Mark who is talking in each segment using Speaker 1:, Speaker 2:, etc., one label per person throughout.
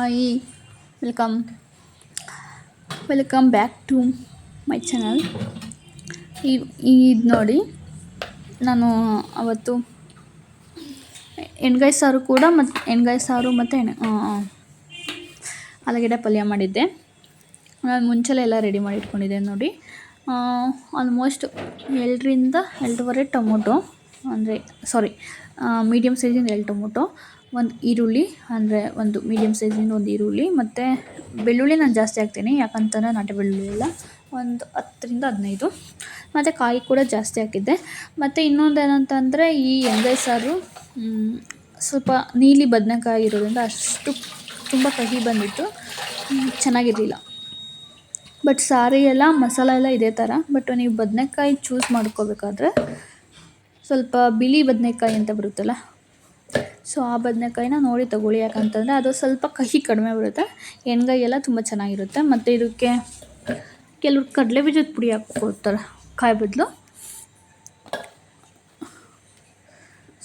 Speaker 1: Hi, welcome welcome back to my channel. ಇದು ನೋಡಿ, ನಾನು ಅವತ್ತು ಎಣ್ಗಾಯಿ ಸಾರು ಕೂಡ ಎಣ್ಗಾಯಿ ಸಾರು ಮತ್ತು ಆಲೂಗಡ್ಡೆ ಪಲ್ಯ ಮಾಡಿದ್ದೆ. ನಾನು ಮುಂಚೆಲೆ ಎಲ್ಲ ರೆಡಿ ಮಾಡಿ ಇಟ್ಕೊಂಡಿದ್ದೆ ನೋಡಿ. ಆಲ್ಮೋಸ್ಟ್ 2.5 ಟೊಮೊಟೊ, ಮೀಡಿಯಮ್ ಸೈಜಿಂದ 2 ಟೊಮೊಟೊ, 1 ಈರುಳ್ಳಿ, ಅಂದರೆ ಒಂದು ಮೀಡಿಯಮ್ ಸೈಜಿಂದ 1 ಈರುಳ್ಳಿ, ಮತ್ತು ಬೆಳ್ಳುಳ್ಳಿ ನಾನು ಜಾಸ್ತಿ ಹಾಕ್ತೀನಿ, ಯಾಕಂತಂದರೆ ನಾಟಿ ಬೆಳ್ಳುಳ್ಳಿ ಎಲ್ಲ ಒಂದು 10-15, ಮತ್ತು ಕಾಯಿ ಕೂಡ ಜಾಸ್ತಿ ಹಾಕಿದ್ದೆ. ಮತ್ತು ಇನ್ನೊಂದು ಏನಂತಂದರೆ, ಈ ಎಣ್ಗಾಯಿ ಸಾರು ಸ್ವಲ್ಪ ನೀಲಿ ಬದನೆಕಾಯಿ ಇರೋದ್ರಿಂದ ಅಷ್ಟು ತುಂಬ ಕಹಿ ಬಂದಿತ್ತು, ಚೆನ್ನಾಗಿರಲಿಲ್ಲ. ಬಟ್ ಸಾರಿಗೆಲ್ಲ ಮಸಾಲೆ ಎಲ್ಲ ಇದೇ ಥರ. ಬಟ್ ನೀವು ಬದನೆಕಾಯಿ ಚೂಸ್ ಮಾಡ್ಕೋಬೇಕಾದ್ರೆ ಸ್ವಲ್ಪ ಬಿಳಿ ಬದನೆಕಾಯಿ ಅಂತ ಬರುತ್ತಲ್ಲ, ಸೊ ಆ ಬದನೆಕಾಯಿನ ನೋಡಿ ತಗೊಳ್ಳಿ. ಯಾಕಂತಂದರೆ ಅದು ಸ್ವಲ್ಪ ಕಹಿ ಕಡಿಮೆ ಬರುತ್ತೆ, ಎಣ್ಗಾಯಿ ಎಲ್ಲ ತುಂಬ ಚೆನ್ನಾಗಿರುತ್ತೆ. ಮತ್ತು ಇದಕ್ಕೆ ಕೆಲವ್ರು ಕಡಲೆ ಬೀಜದ ಪುಡಿ ಹಾಕ್ಕೊಡ್ತಾರೆ ಕಾಯಿ ಬದಲು.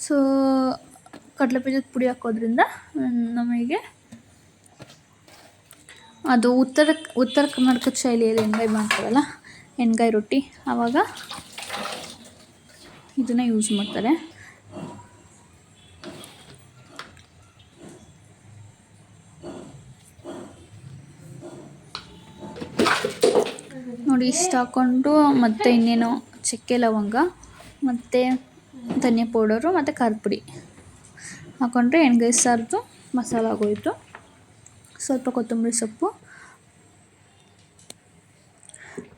Speaker 1: ಸೊ ಕಡಲೆ ಬೀಜದ ಪುಡಿ ಹಾಕೋದ್ರಿಂದ ನಮಗೆ ಅದು ಉತ್ತರ ಕರ್ನಾಟಕದ ಶೈಲಿಯಲ್ಲಿ ಎಣ್ಗಾಯಿ ಮಾಡ್ತಾರಲ್ಲ, ಎಣ್ಗಾಯಿ ರೊಟ್ಟಿ, ಆವಾಗ ಇದನ್ನು ಯೂಸ್ ಮಾಡ್ತಾರೆ. ನೋಡಿ, ಇಷ್ಟು ಹಾಕ್ಕೊಂಡು ಮತ್ತು ಇನ್ನೇನು ಚಕ್ಕೆ ಲವಂಗ ಮತ್ತು ಧನಿಯಾ ಪೌಡರು ಮತ್ತು ಖಾರದ ಪುಡಿ ಹಾಕ್ಕೊಂಡ್ರೆ ಎಣ್ಗಾಯಿ ಸಾರ್ದು ಮಸಾಲ ಆಗೋಯಿತು. ಸ್ವಲ್ಪ ಕೊತ್ತಂಬರಿ ಸೊಪ್ಪು,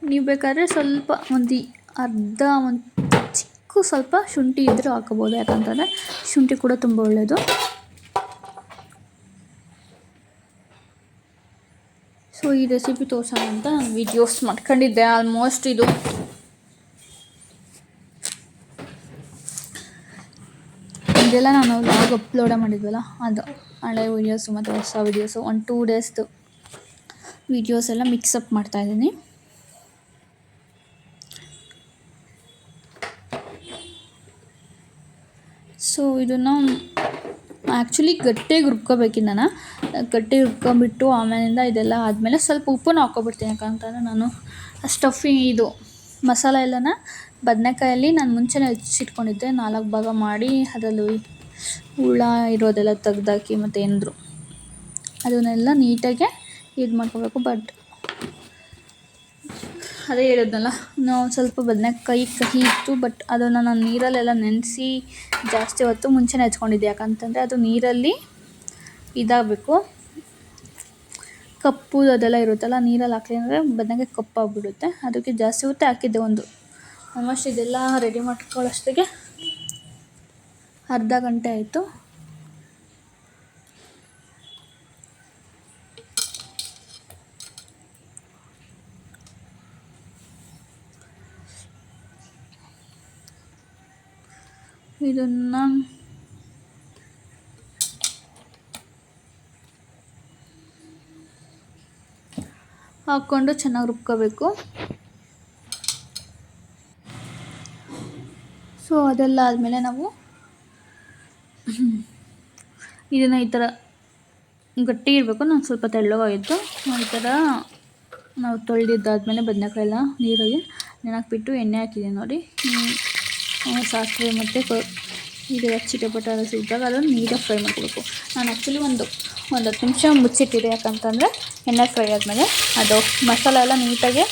Speaker 1: ನೀವು ಬೇಕಾದರೆ ಸ್ವಲ್ಪ ಒಂದು ಚಿಕ್ಕ ಸ್ವಲ್ಪ ಶುಂಠಿ ಇದ್ದರೂ ಹಾಕೋಬೋದು, ಯಾಕಂತಂದರೆ ಶುಂಠಿ ಕೂಡ ತುಂಬ ಒಳ್ಳೆಯದು. ಸೊ ಈ ರೆಸಿಪಿ ತೋರ್ಸೋಣ ಅಂತ ನಾನು ವೀಡಿಯೋಸ್ ಮಾಡ್ಕೊಂಡಿದ್ದೆ. ಆಲ್ಮೋಸ್ಟ್ ಇದೆಲ್ಲ ನಾನು ವ್ಲಾಗ್ ಅಪ್ಲೋಡ ಮಾಡಿದ್ವಲ್ಲ, ಅದು ಹಳೆ ವೀಡಿಯೋಸು ಮತ್ತು ಹೊಸ ವೀಡಿಯೋಸು, 1-2 ಡೇಸ್ದು ವೀಡಿಯೋಸ್ ಎಲ್ಲ ಮಿಕ್ಸಪ್ ಮಾಡ್ತಾಯಿದ್ದೀನಿ. ಸೊ ಇದನ್ನು ಆ್ಯಕ್ಚುಲಿ ಗಟ್ಟಿಗೆ ರುಬ್ಕೋಬೇಕಿದ್ದು, ನಾನು ಗಟ್ಟಿಗೆ ರುಬ್ಕೊಂಬಿಟ್ಟು ಆಮೇಲಿಂದ ಇದೆಲ್ಲ ಆದಮೇಲೆ ಸ್ವಲ್ಪ ಉಪ್ಪನ್ನು ಹಾಕ್ಕೊಬಿಡ್ತೀನಿ. ಯಾಕಂತಂದರೆ ನಾನು ಇದು ಮಸಾಲೆ ಎಲ್ಲನ ಬದನೆಕಾಯಲ್ಲಿ ನಾನು ಮುಂಚೆನೇ ಹೆಚ್ಚಿಟ್ಕೊಂಡಿದ್ದೆ, 4 ಭಾಗ ಮಾಡಿ ಅದರಲ್ಲಿ ಹುಳ ಇರೋದೆಲ್ಲ ತೆಗ್ದಾಕಿ ಮತ್ತು ಅದನ್ನೆಲ್ಲ ನೀಟಾಗೆ ಇದು ಮಾಡ್ಕೋಬೇಕು. ಬಟ್ ಅದೇ ಹೇಳಿದ್ನಲ್ಲ, ನಾವು ಸ್ವಲ್ಪ ಬದನೆಕಾಯಿ ಕಹಿ ಇತ್ತು, ಬಟ್ ಅದನ್ನು ನಾನು ನೀರಲ್ಲೆಲ್ಲ ನೆನೆಸಿ ಜಾಸ್ತಿ ಹೊತ್ತು ಮುಂಚೆನೇ ಹೆಚ್ಕೊಂಡಿದ್ದೆ. ಯಾಕಂತಂದರೆ ಅದು ನೀರಲ್ಲಿ ಇದಾಗಬೇಕು, ಕಪ್ಪು ಅದೆಲ್ಲ ಇರುತ್ತಲ್ಲ, ನೀರಲ್ಲಿ ಹಾಕಲಿ ಅಂದರೆ ಬದನೆಕಾಯಿ ಕಪ್ಪಾಗಿಬಿಡುತ್ತೆ. ಅದಕ್ಕೆ ಜಾಸ್ತಿ ಹೊತ್ತು ಹಾಕಿದ್ದೆ. ಆಲ್ಮೋಸ್ಟ್ ಇದೆಲ್ಲ ರೆಡಿ ಮಾಡ್ಕೊಳ್ಳೋಷ್ಟಿಗೆ ಅರ್ಧ ಗಂಟೆ ಆಯಿತು. ಇದನ್ನು ಹಾಕ್ಕೊಂಡು ಚೆನ್ನಾಗಿ ರುಬ್ಕೋಬೇಕು. ಸೊ ಅದೆಲ್ಲ ಆದಮೇಲೆ ನಾವು ಇದನ್ನು ಈ ಥರ ಗಟ್ಟಿ ಇರಬೇಕು, ನಾನು ಸ್ವಲ್ಪ ತೆಳ್ಳಗಾಗಿತ್ತು. ಈ ಥರ ನಾವು ತೊಳೆದಿದ್ದಾದಮೇಲೆ ಬದನೆಕಾಯಿ ಎಲ್ಲ ನೀರಲ್ಲಿ ನೆನಕ್ಬಿಟ್ಟು ಎಣ್ಣೆ ಹಾಕಿದ್ದೀನಿ ನೋಡಿ. ಸಾಸಿವೆ ಮತ್ತು ಇದೆಲ್ಲ ಚಿಟಪಟ ಸಿಕ್ಕಿದಾಗ ಅದನ್ನು ನೀಟಾಗಿ ಫ್ರೈ ಮಾಡ್ಕೋಬೇಕು. ನಾನು ಆ್ಯಕ್ಚುಲಿ ಒಂದು 10 ನಿಮಿಷ ಮುಚ್ಚಿಟ್ಟಿದೆ, ಯಾಕಂತಂದರೆ ಎಣ್ಣೆ ಫ್ರೈ ಆದಮೇಲೆ ಅದು ಮಸಾಲೆ ಎಲ್ಲ ನೀಟಾಗಿ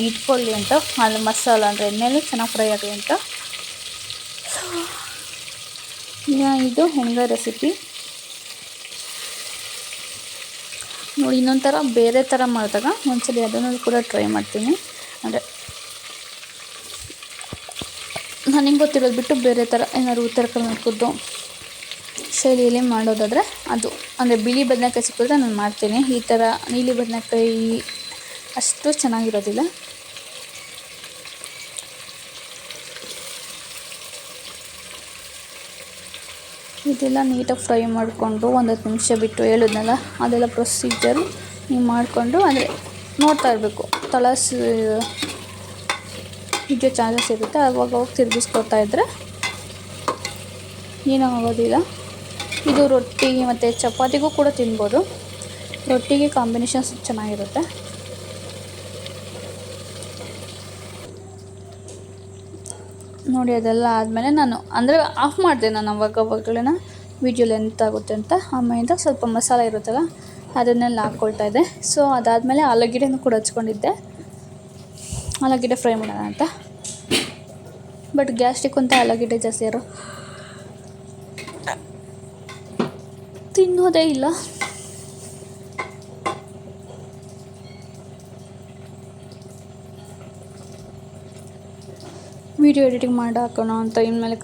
Speaker 1: ಇಟ್ಕೊಳ್ಳಿ ಅಂತ, ಅದು ಮಸಾಲ ಅಂದರೆ ಎಣ್ಣೆಯಲ್ಲಿ ಚೆನ್ನಾಗಿ ಫ್ರೈ ಆಗಲಿ ಅಂತ. ಇದು ಎಣ್ಗಾಯಿ ರೆಸಿಪಿ ನೋಡಿ. ಇನ್ನೊಂದು ಥರ ಬೇರೆ ಥರ ಮಾಡಿದಾಗ ಒಂದ್ಸಲಿ ಅದನ್ನು ಕೂಡ ಟ್ರೈ ಮಾಡ್ತೀನಿ. ಅಂದರೆ ನನಗೆ ಗೊತ್ತಿರೋದು ಬಿಟ್ಟು ಬೇರೆ ಥರ ಏನಾದ್ರು ಉತ್ತರ ಕರ್ನಾಟಕದ್ದು ಶೈಲಿಯಲ್ಲಿ ಮಾಡೋದಾದರೆ ಅದು, ಅಂದರೆ ಬಿಳಿ ಬದನೆಕಾಯಿ ಸಿಕ್ಕಿದ್ರೆ ನಾನು ಮಾಡ್ತೀನಿ. ಈ ಥರ ನೀಲಿ ಬದನೆಕಾಯಿ ಅಷ್ಟು ಚೆನ್ನಾಗಿರೋದಿಲ್ಲ. ಇದೆಲ್ಲ ನೀಟಾಗಿ ಫ್ರೈ ಮಾಡಿಕೊಂಡು 10 ನಿಮಿಷ ಬಿಟ್ಟು ಹೇಳಿದ್ನಲ್ಲ, ಅದೆಲ್ಲ ಪ್ರೊಸೀಜರು ನೀವು ಮಾಡಿಕೊಂಡು, ಅಂದರೆ ನೋಡ್ತಾ ಇರಬೇಕು, ಹಿಡಿಯೋ ಚಾನ್ಸಸ್ ಇರುತ್ತೆ. ಅವಾಗ ತಿರುಗಿಸ್ಕೊತಾ ಇದ್ದರೆ ಏನೂ ಆಗೋದಿಲ್ಲ. ಇದು ರೊಟ್ಟಿ ಮತ್ತು ಚಪಾತಿಗೂ ಕೂಡ ತಿನ್ಬೋದು. ರೊಟ್ಟಿಗೆ ಕಾಂಬಿನೇಷನ್ಸ್ ಚೆನ್ನಾಗಿರುತ್ತೆ. ನೋಡಿ ಅದೆಲ್ಲ ಆದಮೇಲೆ ನಾನು ಅಂದರೆ ಆಫ್ ಮಾಡಿದೆ ನಾನು ಅವಾಗಲೇ ವೀಡಿಯೋ ಲೆಂತ್ ಆಗುತ್ತೆ ಅಂತ. ಆಮೇಲಿಂದ ಸ್ವಲ್ಪ ಮಸಾಲೆ ಇರುತ್ತಲ್ಲ ಅದನ್ನೆಲ್ಲ ಹಾಕ್ಕೊಳ್ತಾ ಇದ್ದೆ. ಸೊ ಅದಾದಮೇಲೆ ಆಲೂಗೆಡ್ಡೆನೂ ಕೂಡ ಹಚ್ಕೊಂಡಿದ್ದೆ, ಆಲೂಗೆಡ್ಡೆ ಫ್ರೈ ಮಾಡೋಣ ಅಂತ. ಬಟ್ ಗ್ಯಾಸ್ಟ್ರಿಕ್ ಅಂತ ಆಲೂಗೆಡ್ಡೆ ಜಾಸ್ತಿ ಯಾರು ತಿನ್ನೋದೇ ಇಲ್ಲ. ವೀಡಿಯೋ ಎಡಿಟಿಂಗ್ ಮಾಡಿ ಹಾಕೋಣ ಅಂತ ಇನ್ಮೇಲೆ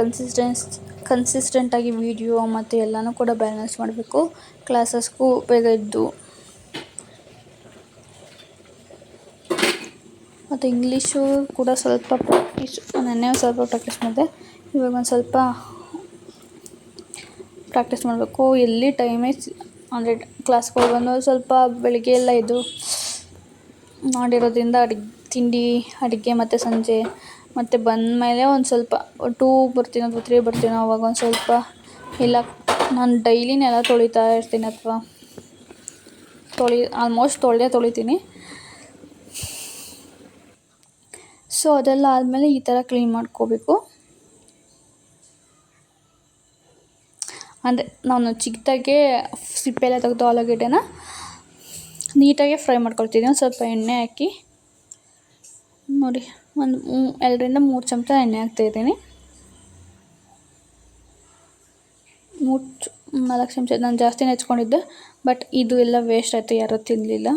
Speaker 1: ಕನ್ಸಿಸ್ಟೆಂಟಾಗಿ ವೀಡಿಯೋ ಮತ್ತು ಎಲ್ಲನೂ ಕೂಡ ಬ್ಯಾಲೆನ್ಸ್ ಮಾಡಬೇಕು. ಕ್ಲಾಸಸ್ಗೂ ಬೇಗ ಇದ್ದು ಮತ್ತು ಇಂಗ್ಲೀಷು ಕೂಡ ಸ್ವಲ್ಪ ನೆನ್ನೆ ಸ್ವಲ್ಪ ಪ್ರಾಕ್ಟೀಸ್ ಮಾಡಿದೆ, ಇವಾಗ ಒಂದು ಸ್ವಲ್ಪ ಪ್ರಾಕ್ಟೀಸ್ ಮಾಡಬೇಕು. ಎಲ್ಲಿ ಟೈಮೇ ಅಂದರೆ ಕ್ಲಾಸ್ಗೆ ಹೋಗೋದು ಸ್ವಲ್ಪ ಬೆಳಗ್ಗೆ ಎಲ್ಲ ಇದು ಮಾಡಿರೋದ್ರಿಂದ ತಿಂಡಿ ಅಡುಗೆ ಮತ್ತು ಸಂಜೆ ಮತ್ತು ಬಂದಮೇಲೆ ಒಂದು ಸ್ವಲ್ಪ 2 ಬರ್ತೀನೋ ಅಥವಾ 3 ಬರ್ತೀನೋ ಅವಾಗ ಒಂದು ಸ್ವಲ್ಪ ಇಲ್ಲ ನಾನು ಡೈಲಿ ನೆಲ ತೊಳಿತಾ ಇರ್ತೀನಿ ಅಥವಾ ಆಲ್ಮೋಸ್ಟ್ ತೊಳಿತೀನಿ. ಸೊ ಅದೆಲ್ಲ ಆದಮೇಲೆ ಈ ಥರ ಕ್ಲೀನ್ ಮಾಡ್ಕೋಬೇಕು. ಅಂದರೆ ನಾನು ಚಿಕ್ಕದಾಗೆ ಸಿಪ್ಪೆಲ್ಲ ತೆಗೆದು ಆಲೂಗೆಡ್ಡೆನ ನೀಟಾಗಿ ಫ್ರೈ ಮಾಡ್ಕೊಳ್ತೀನಿ. ಒಂದು ಸ್ವಲ್ಪ ಎಣ್ಣೆ ಹಾಕಿ ನೋಡಿ, ಒಂದು 2ರಿಂದ 3 ಚಮಚ ಎಣ್ಣೆ ಹಾಕ್ತಾಯಿದ್ದೀನಿ. 4 ಚಮಚ ನಾನು ಜಾಸ್ತಿನೇ ಹೆಚ್ಕೊಂಡಿದ್ದೆ, ಬಟ್ ಇದು ಎಲ್ಲ ವೇಸ್ಟ್ ಆಯಿತು, ಯಾರೂ ತಿನ್ನಲಿಲ್ಲ.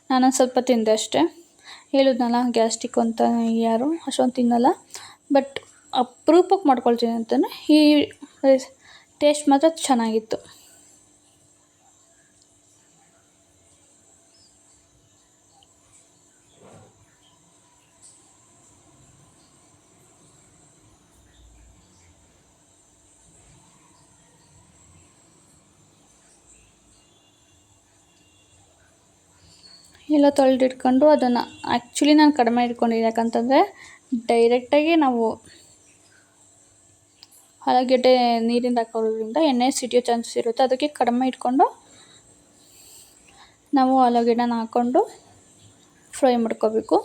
Speaker 1: ನಾನೊಂದು ಸ್ವಲ್ಪ ತಿಂದೆ ಅಷ್ಟೇ. ಹೇಳಿದ್ನಲ್ಲ ಗ್ಯಾಸ್ಟ್ರಿಕ್ ಅಂತ ಯಾರು ಅಷ್ಟೊಂದು ತಿನ್ನಲ್ಲ, ಬಟ್ ಅಪರೂಪಕ್ಕೆ ಮಾಡ್ಕೊಳ್ತೀನಿ ಅಂತಲೇ ಈ ಟೇಸ್ಟ್ ಮಾತ್ರ ಚೆನ್ನಾಗಿತ್ತು. ಎಲ್ಲ ತೊಳೆದಿಟ್ಕೊಂಡು ಅದನ್ನು ಆ್ಯಕ್ಚುಲಿ ನಾನು ಕಡಿಮೆ ಇಟ್ಕೊಂಡಿದ್ದೆ, ಯಾಕಂತಂದರೆ ಡೈರೆಕ್ಟಾಗಿ ನಾವು ಆಲೂಗೆಡ್ಡೆ ನೀರಿಂದ ಹಾಕೋದ್ರಿಂದ ಎಣ್ಣೆ ಸಿಡಿಯೋ ಚಾನ್ಸಸ್ ಇರುತ್ತೆ. ಅದಕ್ಕೆ ಕಡಿಮೆ ಇಟ್ಕೊಂಡು ನಾವು ಆಲೂಗೆಡ್ಡೆನ ಹಾಕ್ಕೊಂಡು ಫ್ರೈ ಮಾಡ್ಕೋಬೇಕು.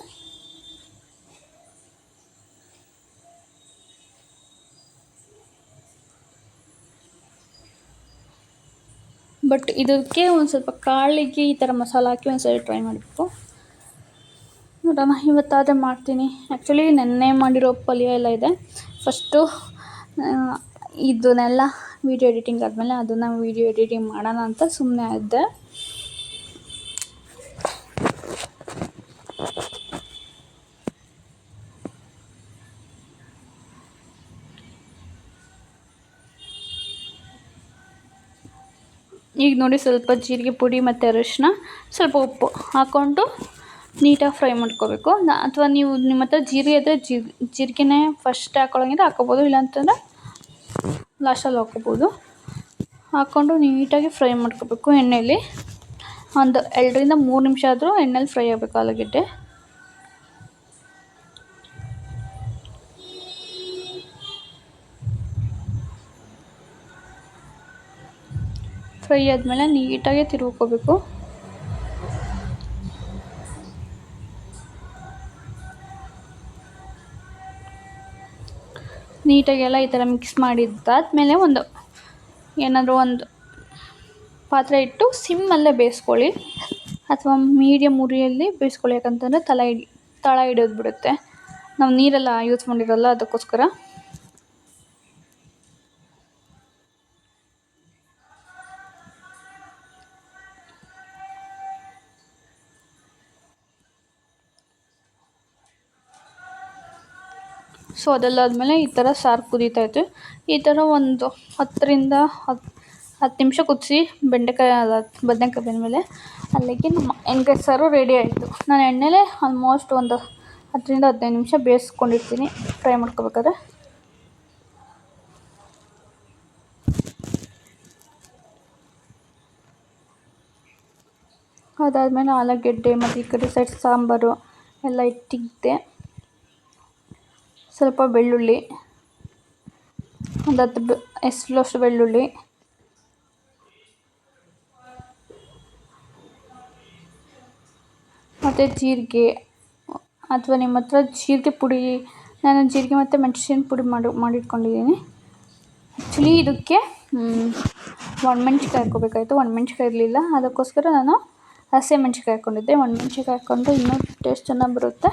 Speaker 1: ಬಟ್ ಇದಕ್ಕೆ ಒಂದು ಸ್ವಲ್ಪ ಕಾಳಿಗೆ ಈ ಥರ ಮಸಾಲೆ ಹಾಕಿ ಒಂದು ಸರಿ ಟ್ರೈ ಮಾಡಬೇಕು. ನೋಡೋಣ, ಇವತ್ತಾದರೆ ಮಾಡ್ತೀನಿ. ಆ್ಯಕ್ಚುಲಿ ನೆನ್ನೆ ಮಾಡಿರೋ ಪಲ್ಯ ಎಲ್ಲ ಇದೆ. ಫಸ್ಟು ಇದನ್ನೆಲ್ಲ ವೀಡಿಯೋ ಎಡಿಟಿಂಗ್ ಆದಮೇಲೆ ಅದನ್ನು ವೀಡಿಯೋ ಎಡಿಟಿಂಗ್ ಮಾಡೋಣ ಅಂತ ಸುಮ್ಮನೆ ಇದ್ದೆ. ಈಗ ನೋಡಿ, ಸ್ವಲ್ಪ ಜೀರಿಗೆ ಪುಡಿ ಮತ್ತು ಅರಿಶಿನ, ಸ್ವಲ್ಪ ಉಪ್ಪು ಹಾಕ್ಕೊಂಡು ನೀಟಾಗಿ ಫ್ರೈ ಮಾಡ್ಕೋಬೇಕು. ಅಥವಾ ನಿಮ್ಮ ಹತ್ರ ಜೀರಿಗೆ ಇದ್ದರೆ ಜೀರಿಗೆನೇ ಫಸ್ಟ್ ಹಾಕ್ಕೊಳ್ಳೋಂಗಿದ್ರೆ ಹಾಕ್ಕೋಬೋದು, ಇಲ್ಲಾಂತಂದರೆ ಲಾಸ್ಟಲ್ಲಿ ಹಾಕ್ಕೋಬೋದು. ಹಾಕ್ಕೊಂಡು ನೀಟಾಗಿ ಫ್ರೈ ಮಾಡ್ಕೋಬೇಕು ಎಣ್ಣೆಯಲ್ಲಿ. ಒಂದು 2ರಿಂದ 3 ನಿಮಿಷ ಆದರೂ ಎಣ್ಣೆಲಿ ಫ್ರೈ ಆಗಬೇಕು ಆಲೂಗೆಡ್ಡೆ. ಫ್ರೈ ಆದಮೇಲೆ ನೀಟಾಗಿ ತಿರುಗ್ಕೋಬೇಕು. ನೀಟಾಗಿ ಎಲ್ಲ ಈ ಥರ ಮಿಕ್ಸ್ ಮಾಡಿದ್ದಾದಮೇಲೆ ಏನಾದರೂ ಒಂದು ಪಾತ್ರೆ ಇಟ್ಟು ಸಿಮ್ಮಲ್ಲೇ ಬೇಯಿಸ್ಕೊಳ್ಳಿ, ಅಥವಾ ಮೀಡಿಯಮ್ ಉರಿಯಲ್ಲಿ ಬೇಯಿಸ್ಕೊಳ್ಳಿ. ಯಾಕಂತಂದರೆ ತಳ ಹಿಡಿಯೋದು ಬಿಡುತ್ತೆ, ನಾವು ನೀರೆಲ್ಲ ಯೂಸ್ ಮಾಡಿರಲ್ಲ, ಅದಕ್ಕೋಸ್ಕರ. ಸೊ ಅದೆಲ್ಲ ಆದಮೇಲೆ ಈ ಥರ ಸಾರು ಕುದೀತಾಯಿತ್ತು. ಈ ಥರ ಒಂದು 10ರಿಂದ 10 ನಿಮಿಷ ಕುದಿಸಿ ಬದನೆಕಾಯಿ ಬೆಂದಮೇಲೆ ಅಲ್ಲಿಗೆ ನಮ್ಮ ಎಣ್ಗಾಯಿ ಸಾರು ರೆಡಿ ಆಯಿತು. ನಾನು ಎಣ್ಣೆಲೇ ಆಲ್ಮೋಸ್ಟ್ ಒಂದು 10ರಿಂದ 15 ನಿಮಿಷ ಬೇಯಿಸ್ಕೊಂಡಿರ್ತೀನಿ ಫ್ರೈ ಮಾಡ್ಕೋಬೇಕಾದ್ರೆ. ಅದಾದಮೇಲೆ ಆಲೂಗೆಡ್ಡೆ ಮತ್ತು ಈ ಕಡೆ ಸೈಡ್ ಸಾಂಬಾರು ಎಲ್ಲ ಇಟ್ಟಿದ್ದೆ. ಸ್ವಲ್ಪ ಬೆಳ್ಳುಳ್ಳಿ, ಒಂದು 10 ಎಸಳಷ್ಟು ಬೆಳ್ಳುಳ್ಳಿ, ಮತ್ತು ಜೀರಿಗೆ, ಅಥವಾ ನಿಮ್ಮ ಹತ್ರ ಜೀರಿಗೆ ಪುಡಿ, ನಾನು ಜೀರಿಗೆ ಮತ್ತು ಮೆಣಸಿನ ಪುಡಿ ಮಾಡಿಟ್ಕೊಂಡಿದ್ದೀನಿ. ಆ್ಯಕ್ಚುಲಿ ಇದಕ್ಕೆ ಒಣಮೆಣ್ಸಿಕಾಯಿ ಹಾಕ್ಕೋಬೇಕಾಯ್ತು, ಒಣಮೆಣ್ಸಿಕಾಯಿ ಇರಲಿಲ್ಲ, ಅದಕ್ಕೋಸ್ಕರ ನಾನು ಹಸಿಮೆಣ್ಸಿಕಾಯಿ ಹಾಕ್ಕೊಂಡಿದ್ದೆ. ಒಣಮೆಣ್ಸಿಕಾಯಿ ಹಾಕ್ಕೊಂಡು ಇನ್ನೂ ಟೇಸ್ಟ್ ಚೆನ್ನಾಗಿ ಬರುತ್ತೆ.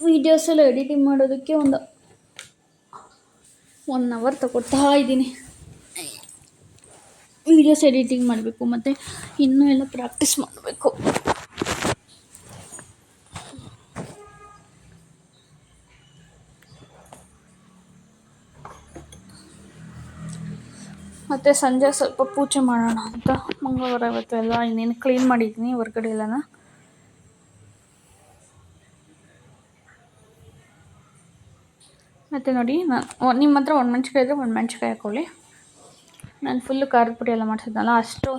Speaker 1: ವೀಡಿಯೋಸ್ ಎಲ್ಲ ಎಡಿಟಿಂಗ್ ಮಾಡೋದಕ್ಕೆ ಒಂದು 1 ಅವರ್ ತಗೊಳ್ತಾ ಇದ್ದೀನಿ. ವೀಡಿಯೋಸ್ ಎಡಿಟಿಂಗ್ ಮಾಡಬೇಕು, ಮತ್ತು ಇನ್ನೂ ಎಲ್ಲ ಪ್ರಾಕ್ಟೀಸ್ ಮಾಡಬೇಕು. ಮತ್ತು ಸಂಜೆ ಸ್ವಲ್ಪ ಪೂಜೆ ಮಾಡೋಣ ಅಂತ, ಮಂಗಳವಾರ ಇವತ್ತು ಎಲ್ಲ ಇನ್ನೇನು ಕ್ಲೀನ್ ಮಾಡಿದ್ದೀನಿ ಹೊರ್ಗಡೆ ಎಲ್ಲನ. ಮತ್ತು ನೋಡಿ, ನಿಮ್ಮ ಹತ್ರ ಒಣಮೆಣ್ಸಿಕಾಯಿ ಇದ್ದರೆ ಒಣಮೆಣ್ಸಿಕಾಯಿ ಹಾಕ್ಕೊಳ್ಳಿ. ನಾನು ಫುಲ್ಲು ಖಾರದ ಪುಡಿ ಎಲ್ಲ ಮಾಡಿಸಿದ್ನಲ್ಲ, ಅಷ್ಟು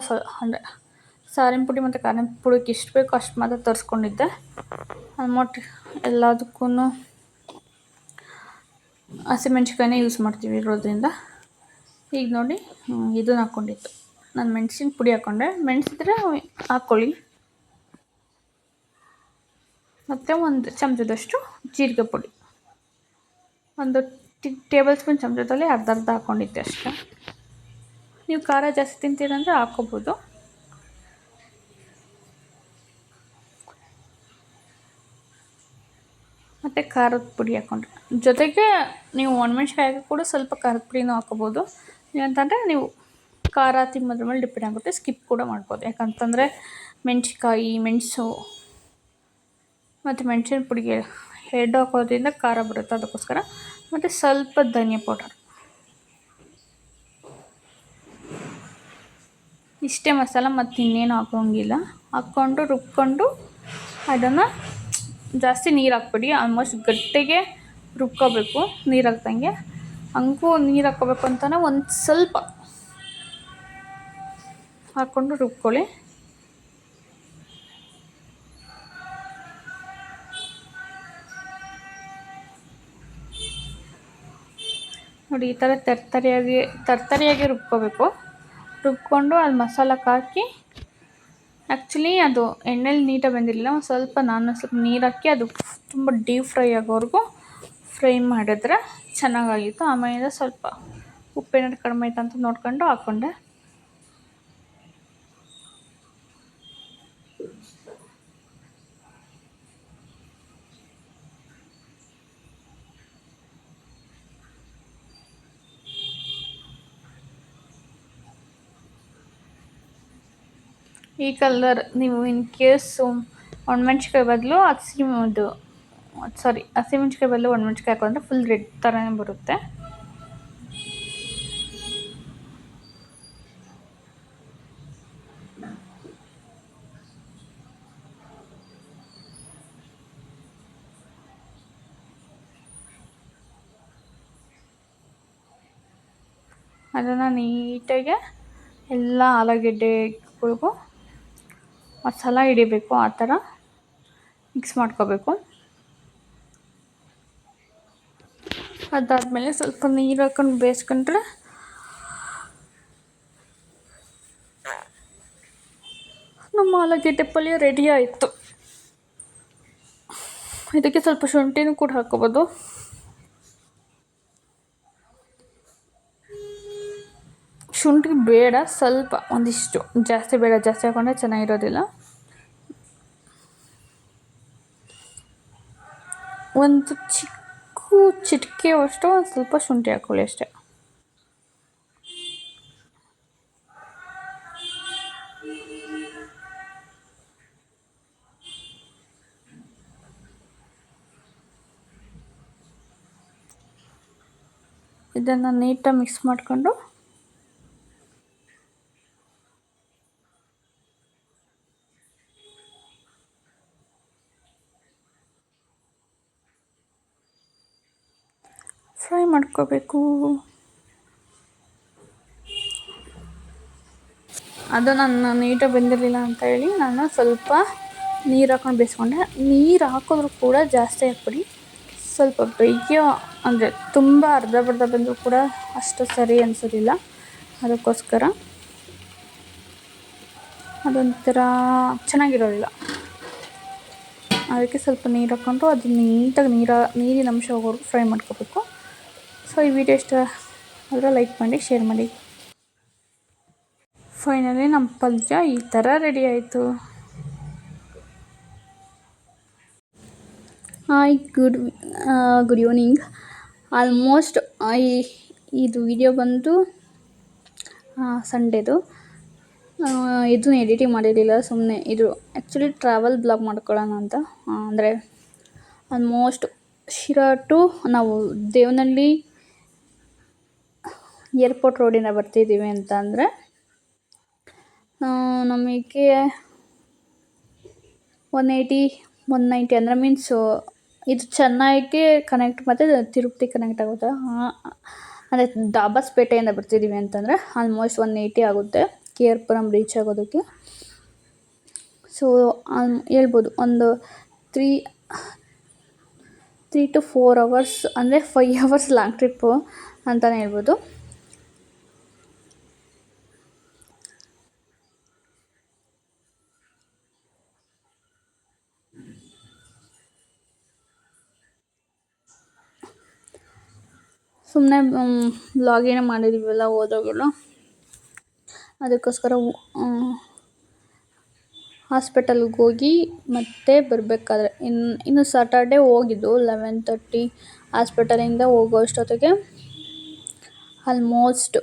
Speaker 1: ಅಂದರೆ ಸಾರಿನ ಪುಡಿ ಮತ್ತು ಖಾರದ ಪುಡಿಗೆ ಎಷ್ಟು ಬೇಕೋ ಅಷ್ಟು ಮಾತ್ರ ತರಿಸ್ಕೊಂಡಿದ್ದೆ. ಆಲ್ಮೋಸ್ಟ್ ಎಲ್ಲದಕ್ಕೂ ಹಸಿಮೆಣ್ಸಿಕಾಯಿನೇ ಯೂಸ್ ಮಾಡ್ತೀವಿ ಇರೋದ್ರಿಂದ. ಈಗ ನೋಡಿ, ಇದನ್ನ ಹಾಕ್ಕೊಂಡಿತ್ತು, ನಾನು ಮೆಣಸಿನ ಪುಡಿ ಹಾಕ್ಕೊಂಡೆ. ಮೆಣಸಿದ್ರೆ ಹಾಕ್ಕೊಳ್ಳಿ. ಮತ್ತು 1 ಚಮಚದಷ್ಟು ಜೀರಿಗೆ ಪುಡಿ, 1 ಟೇಬಲ್ ಸ್ಪೂನ್ ಚಮಚದಲ್ಲಿ ಅರ್ಧ ಹಾಕ್ಕೊಂಡಿದ್ದೆ ಅಷ್ಟೇ. ನೀವು ಖಾರ ಜಾಸ್ತಿ ತಿಂತೀರಂದರೆ ಹಾಕ್ಕೋಬೋದು. ಮತ್ತು ಖಾರದ ಪುಡಿ ಹಾಕ್ಕೊಂಡ್ರೆ, ಜೊತೆಗೆ ನೀವು ಒಣಮೆಣ್ಸಿಕಾಯಿಗೆ ಕೂಡ ಸ್ವಲ್ಪ ಖಾರದ ಪುಡಿನೂ ಹಾಕ್ಕೋಬೋದು. ಏನಂತಂದರೆ ನೀವು ಖಾರ ತಿನ್ನೋದ್ರ ಮೇಲೆ ಡಿಪೆಂಡ್ ಆಗುತ್ತೆ, ಸ್ಕಿಪ್ ಕೂಡ ಮಾಡ್ಬೋದು. ಯಾಕಂತಂದರೆ ಮೆಣಸಿಕಾಯಿ, ಮೆಣಸು ಮತ್ತು ಮೆಣಸಿನ ಪುಡಿಗೆ ಹೆಡ್ ಹಾಕೋದ್ರಿಂದ ಖಾರ ಬರುತ್ತೆ, ಅದಕ್ಕೋಸ್ಕರ. ಮತ್ತು ಸ್ವಲ್ಪ ಧನಿಯಾ ಪೌಡರ್, ಇಷ್ಟೇ ಮಸಾಲ, ಮತ್ತು ಇನ್ನೇನು ಹಾಕೋಂಗಿಲ್ಲ. ಹಾಕ್ಕೊಂಡು ರುಬ್ಕೊಂಡು ಅದನ್ನು ಜಾಸ್ತಿ ನೀರು ಹಾಕ್ಬೇಡಿ, ಆಲ್ಮೋಸ್ಟ್ ಗಟ್ಟಿಗೆ ರುಬ್ಕೋಬೇಕು ನೀರು ಹಾಕ್ದಂಗೆ. ಹಂಗೂ ನೀರು ಹಾಕ್ಕೋಬೇಕು ಅಂತಲೇ ಒಂದು ಸ್ವಲ್ಪ ಹಾಕ್ಕೊಂಡು ರುಬ್ಕೊಳ್ಳಿ. ನೋಡಿ, ಈ ಥರ ತರ್ತರಿಯಾಗಿ ರುಬ್ಕೋಬೇಕು. ರುಬ್ಕೊಂಡು ಅದು ಮಸಾಲಕ್ಕೆ ಹಾಕಿ, ಆ್ಯಕ್ಚುಲಿ ಅದು ಎಣ್ಣೆಲಿ ನೀಟಾಗಿ ಬಂದಿರಲಿಲ್ಲ, ಒಂದು ಸ್ವಲ್ಪ ನೀರು ಹಾಕಿ ಅದು ತುಂಬ ಡೀಪ್ ಫ್ರೈ ಆಗೋವರೆಗೂ ಫ್ರೈ ಮಾಡಿದ್ರೆ ಚೆನ್ನಾಗಾಗಿತ್ತು. ಆಮೇಲೆ ಸ್ವಲ್ಪ ಉಪ್ಪೇನಾದ್ರು ಕಡಿಮೆ ಆಯ್ತು ಅಂತ ನೋಡ್ಕೊಂಡು ಹಾಕ್ಕೊಂಡೆ. ಈ ಕಲರ್ ನೀವು ಇನ್ ಕೇಸ್ ಒಣಮೆಣ್ಸಿಕಾಯಿ ಬದಲು ಹಸಿಮೆಣ್ಸಿಕಾಯಿ ಬದಲು ಒಣಮೆಣ್ಸಿಕಾಯಿ ಹಾಕೊಂಡ್ರೆ ಫುಲ್ ರೆಡ್ ಥರನೇ ಬರುತ್ತೆ. ಅದನ್ನು ನೀಟಾಗಿ ಎಲ್ಲ ಆಲೂಗೆಡ್ಡೆಗಳಿಗೂ ಮಸಾಲ ಹಿಡಿಬೇಕು, ಆ ಥರ ಮಿಕ್ಸ್ ಮಾಡ್ಕೋಬೇಕು. ಅದಾದಮೇಲೆ ಸ್ವಲ್ಪ ನೀರು ಹಾಕೊಂಡು ಬೇಯಿಸ್ಕೊಂಡ್ರೆ ನಮ್ಮ ಆಲೂಗೆಡ್ಡೆ ಪಲ್ಯ ರೆಡಿ ಆಯಿತು. ಇದಕ್ಕೆ ಸ್ವಲ್ಪ ಶುಂಠಿನೂ ಕೂಡ ಹಾಕ್ಕೋಬೋದು. ಶುಂಠಿ ಬೇಡ, ಸ್ವಲ್ಪ ಒಂದಿಷ್ಟು, ಜಾಸ್ತಿ ಬೇಡ, ಜಾಸ್ತಿ ಹಾಕೊಂಡ್ರೆ ಚೆನ್ನಾಗಿರೋದಿಲ್ಲ. ಒಂದು ಚಿಟಿಕೆಯಷ್ಟು ಒಂದು ಸ್ವಲ್ಪ ಶುಂಠಿ ಹಾಕ್ಕೊಳ್ಳಿ ಅಷ್ಟೇ. ಇದನ್ನು ನೀಟಾಗಿ ಮಿಕ್ಸ್ ಮಾಡಿಕೊಂಡು ಫ್ರೈ ಮಾಡ್ಕೋಬೇಕು. ಅದು ನಾನು ನೀಟಾಗಿ ಬೆಂದಿರಲಿಲ್ಲ ಅಂತ ಹೇಳಿ ನಾನು ಸ್ವಲ್ಪ ನೀರು ಹಾಕೊಂಡು ಬೇಯಿಸ್ಕೊಂಡೆ. ನೀರು ಹಾಕಿದ್ರೂ ಕೂಡ ಜಾಸ್ತಿ ಹಾಕ್ಬಿಡಿ, ಸ್ವಲ್ಪ ಬೇಗ ಅಂದರೆ ತುಂಬ ಅರ್ಧ ಬರ್ಧ ಬಂದರೂ ಕೂಡ ಅಷ್ಟು ಸರಿ ಅನಿಸೋದಿಲ್ಲ. ಅದಕ್ಕೋಸ್ಕರ ಅದೊಂಥರ ಚೆನ್ನಾಗಿರೋದಿಲ್ಲ. ಅದಕ್ಕೆ ಸ್ವಲ್ಪ ನೀರು ಹಾಕ್ಕೊಂಡು ಅದು ನೀಟಾಗಿ ನೀರಿನ ಅಂಶ ಹೋಗೋವರೆಗೂ ಫ್ರೈ ಮಾಡ್ಕೋಬೇಕು. ಸೊ ಈ ವಿಡಿಯೋ ಇಷ್ಟ ಆದರೆ ಲೈಕ್ ಮಾಡಿ, ಶೇರ್ ಮಾಡಿ. ಫೈನಲಿ ನಮ್ಮ ಪಲ್ಯ ಈ ಥರ ರೆಡಿ ಆಯಿತು. Hi, good evening. ಆಲ್ಮೋಸ್ಟ್ ಇದು ವಿಡಿಯೋ ಬಂದು ಸಂಡೇದು. ಇದನ್ನು ಎಡಿಟಿಂಗ್ ಮಾಡಿರಲಿಲ್ಲ, ಸುಮ್ಮನೆ ಇದು ಆ್ಯಕ್ಚುಲಿ ಟ್ರಾವೆಲ್ ಬ್ಲಾಗ್ ಮಾಡ್ಕೊಳ್ಳೋಣ ಅಂತ. ಅಂದರೆ ಆಲ್ಮೋಸ್ಟ್ ಶಿರಾ ಟು ನಾವು ದೇವನಹಳ್ಳಿ ಏರ್ಪೋರ್ಟ್ ರೋಡಿಂದ ಬರ್ತಿದ್ದೀವಿ ಅಂತ ಅಂದರೆ ನಮಗೆ 190 ಅಂದರೆ ಮೀನ್ಸು ಇದು ಚೆನ್ನೈಗೆ ಕನೆಕ್ಟ್ ಮತ್ತು ತಿರುಪತಿ ಕನೆಕ್ಟ್ ಆಗುತ್ತೆ. ಅಂದರೆ ದಾಬಸ್ಪೇಟೆಯಿಂದ ಬರ್ತಿದ್ದೀವಿ ಅಂತಂದರೆ ಆಲ್ಮೋಸ್ಟ್ 180 ಆಗುತ್ತೆ ಕೆ ಆರ್ ಪುರಂ ರೀಚ್ ಆಗೋದಕ್ಕೆ. ಸೊ ಹೇಳ್ಬೋದು ಒಂದು 3 to 4 hours, ಅಂದರೆ 5 hours ಲಾಂಗ್ ಟ್ರಿಪ್ಪು ಅಂತಲೇ ಹೇಳ್ಬೋದು. ಸುಮ್ಮನೆ ವ್ಲಾಗ್ ಏನೋ ಮಾಡಿದ್ದೀವಲ್ಲ ಹೋದಾಗೆಲ್ಲ, ಅದಕ್ಕೋಸ್ಕರ ಹಾಸ್ಪಿಟಲ್ಗೆ ಹೋಗಿ ಮತ್ತೆ ಬರಬೇಕಾದ್ರೆ ಇನ್ನು ಸಾಟರ್ಡೆ ಹೋಗಿದ್ದು 11:30 ಹಾಸ್ಪಿಟಲಿಂದ ಹೋಗೋ ಅಷ್ಟೊತ್ತಿಗೆ ಆಲ್ಮೋಸ್ಟ್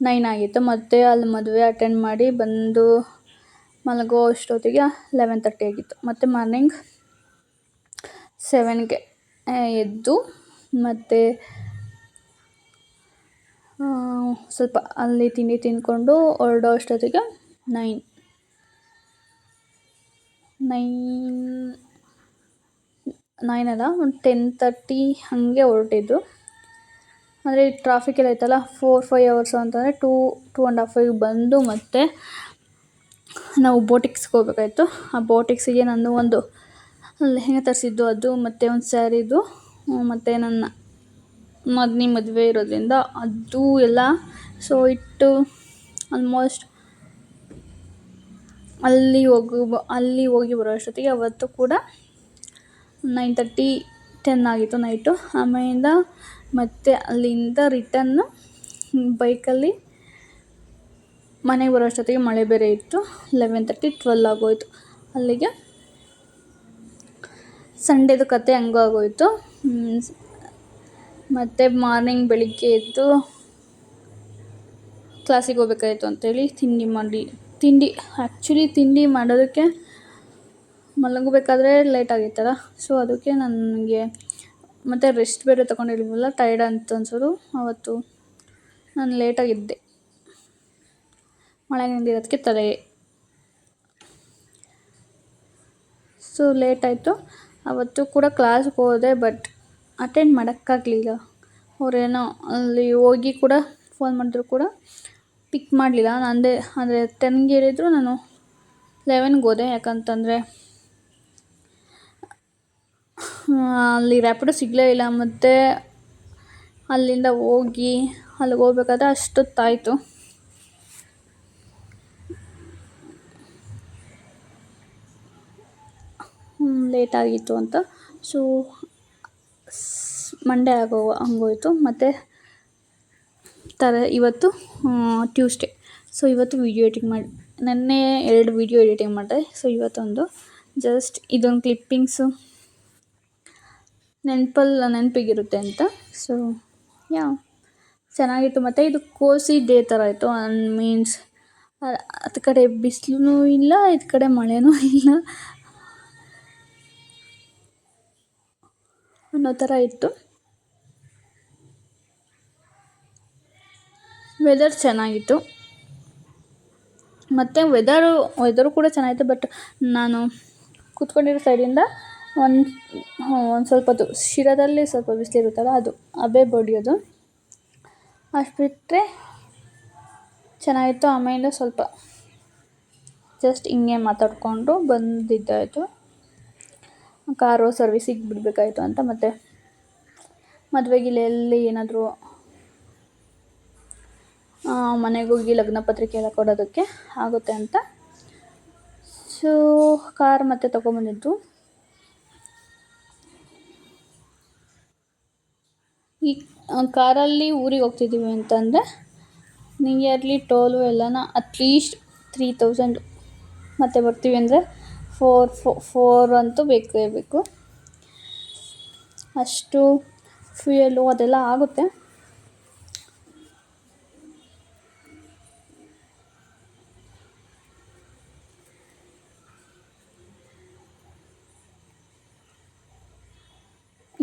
Speaker 1: 9 ಆಗಿತ್ತು. ಮತ್ತು ಅಲ್ಲಿ ಮದುವೆ ಅಟೆಂಡ್ ಮಾಡಿ ಬಂದು ಮಲಗೋ ಅಷ್ಟೊತ್ತಿಗೆ 11:30 ಆಗಿತ್ತು. ಮತ್ತು ಮಾರ್ನಿಂಗ್ 7ಗೆ ಎದ್ದು ಮತ್ತು ಸ್ವಲ್ಪ ಅಲ್ಲಿ ತಿಂಡಿ ತಿಂದ್ಕೊಂಡು ಹೊರಡೋ ಅಷ್ಟೊತ್ತಿಗೆ 9 ಅಲ್ಲ, ಒಂದು 10:30 ಹಾಗೆ ಹೊರಟಿದ್ದು. ಅಂದರೆ ಟ್ರಾಫಿಕ್ ಎಲ್ಲ ಇತ್ತಲ್ಲ, 4-5 hours ಅಂತಂದರೆ 2.5 ಬಂದು ಮತ್ತೆ ನಾವು ಬೋಟಿಕ್ಸ್ಗೆ ಹೋಗ್ಬೇಕಾಯ್ತು. ಆ ಬೋಟಿಕ್ಸಿಗೆ ನಾನು ಒಂದು ಲೆಹಂಗಾ ತರಿಸಿದ್ದು, ಅದು ಮತ್ತು ಒಂದು ಸ್ಯಾರಿದು, ಮತ್ತು ನನ್ನ ಮದುವೆ ಇರೋದ್ರಿಂದ ಅದು ಎಲ್ಲ. ಸೊ ಇಟ್ಟು ಆಲ್ಮೋಸ್ಟ್ ಅಲ್ಲಿ ಹೋಗಿ ಬರೋ ಅಷ್ಟೊತ್ತಿಗೆ ಅವತ್ತು ಕೂಡ 9:30, 10 ಆಗಿತ್ತು ನೈಟು. ಆಮೇಲಿಂದ ಮತ್ತೆ ಅಲ್ಲಿಂದ ರಿಟನ್ನು ಬೈಕಲ್ಲಿ ಮನೆಗೆ ಬರೋ ಅಷ್ಟೊತ್ತಿಗೆ ಮಳೆ ಬೇರೆ ಇತ್ತು. 11:30, 12 ಆಗೋಯಿತು. ಅಲ್ಲಿಗೆ ಸಂಡೇದು ಕತೆ ಹಂಗೂ ಆಗೋಯಿತು. ಮತ್ತು ಮಾರ್ನಿಂಗ್ ಬೆಳಿಗ್ಗೆ ಎದ್ದು ಕ್ಲಾಸಿಗೆ ಹೋಗ್ಬೇಕಾಯ್ತು ಅಂತೇಳಿ ತಿಂಡಿ ಮಾಡೋದಕ್ಕೆ ಮಲಗಬೇಕಾದ್ರೆ ಲೇಟ್ ಆಗಿತ್ತಲ್ಲ. ಸೊ ಅದಕ್ಕೆ ನನಗೆ ಮತ್ತು ರೆಸ್ಟ್ ಬೇರೆ ತೊಗೊಂಡಿರ್ಲಿಲ್ಲ, ಟೈರ್ಡ್ ಅಂತ ಅನ್ಸೋದು. ಅವತ್ತು ನಾನು ಲೇಟಾಗಿದ್ದೆ, ಮಳೆ ನಿಂದಿರೋದಕ್ಕೆ ತಲೆ. ಸೊ ಲೇಟಾಯಿತು. ಅವತ್ತು ಕೂಡ ಕ್ಲಾಸ್ಗೆ ಹೋದೆ, ಬಟ್ ಅಟೆಂಡ್ ಮಾಡೋಕ್ಕಾಗಲಿಲ್ಲ. ಅವರೇನೋ ಅಲ್ಲಿ ಹೋಗಿ ಕೂಡ ಫೋನ್ ಮಾಡಿದ್ರು ಕೂಡ ಪಿಕ್ ಮಾಡಲಿಲ್ಲ. ಅಂದರೆ 10ಗೆ ಹೇಳಿದ್ರು, ನಾನು 11ಗೆ ಹೋದೆ. ಯಾಕಂತಂದರೆ ಅಲ್ಲಿ ರ್ಯಾಪಿಡೋ ಸಿಗಲೇ ಇಲ್ಲ. ಮತ್ತು ಅಲ್ಲಿಂದ ಅಲ್ಲಿಗೆ ಹೋಗ್ಬೇಕಾದ್ರೆ ಅಷ್ಟೊತ್ತಾಯಿತು. ಲೇಟಾಗಿತ್ತು ಅಂತ. ಸೊ ಮಂಡೇ ಹಂಗೋಯ್ತು. ಮತ್ತು ಇವತ್ತು ಟ್ಯೂಸ್ಡೇ. ಸೊ ಇವತ್ತು ವೀಡಿಯೋ ಎಡಿಟಿಂಗ್ ನೆನ್ನೆ 2 ವೀಡಿಯೋ ಎಡಿಟಿಂಗ್ ಮಾಡಿದೆ. ಸೊ ಇವತ್ತೊಂದು ಜಸ್ಟ್ ಇದೊಂದು ಕ್ಲಿಪ್ಪಿಂಗ್ಸು ನೆನಪಿಗಿರುತ್ತೆ ಅಂತ. ಸೊ ಚೆನ್ನಾಗಿತ್ತು. ಮತ್ತು ಇದು ಕೋಸಿ ಡೇ ಥರ ಇತ್ತು. ಮೀನ್ಸ್ ಅದು ಕಡೆ ಬಿಸಿಲೂ ಇಲ್ಲ, ಇದು ಕಡೆ ಮಳೆನೂ ಇಲ್ಲ ಅನ್ನೋ ಥರ ಇತ್ತು. ವೆದರ್ ಚೆನ್ನಾಗಿತ್ತು. ಮತ್ತು ವೆದರು ಕೂಡ ಚೆನ್ನಾಗಿತ್ತು. ಬಟ್ ನಾನು ಕೂತ್ಕೊಂಡಿರೋ ಸೈಡಿಂದ ಒಂದು ಸ್ವಲ್ಪ ಹೊತ್ತು ಶಿರಾದಲ್ಲಿ ಸ್ವಲ್ಪ ಬಿಸಿಲಿರುತ್ತಲ್ಲ, ಅದು ಅಬೆ ಬಡಿಯೋದು ಅಷ್ಟು ಬಿಟ್ಟರೆ ಚೆನ್ನಾಗಿತ್ತು. ಆಮೇಲೆ ಸ್ವಲ್ಪ ಜಸ್ಟ್ ಹಿಂಗೆ ಮಾತಾಡಿಕೊಂಡು ಬಂದಿದ್ದಾಯಿತು. ಕಾರು ಸರ್ವಿಸಿಗೆ ಬಿಡಬೇಕಾಯ್ತು ಅಂತ, ಮತ್ತು ಮದುವೆಗಿಲ್ಲಿ ಏನಾದರೂ ಮನೆಗೋಗಿ ಲಗ್ನ ಪತ್ರಿಕೆ ಎಲ್ಲ ಕೊಡೋದಕ್ಕೆ ಆಗುತ್ತೆ ಅಂತ ಸೊ ಕಾರ್ ಮತ್ತೆ ತೊಗೊಂಬಂದಿದ್ದು. ಈ ಕಾರಲ್ಲಿ ಊರಿಗೆ ಹೋಗ್ತಿದ್ದೀವಿ ಅಂತಂದರೆ ನಿಯರ್ಲಿ ಟೋಲು ಎಲ್ಲನ ಅಟ್ಲೀಸ್ಟ್ 3000, ಮತ್ತು ಬರ್ತೀವಿ ಅಂದರೆ 4 ಅಂತೂ ಬೇಕೇ ಬೇಕು. ಅಷ್ಟು ಫ್ಯೂಯಲು ಅದೆಲ್ಲ ಆಗುತ್ತೆ.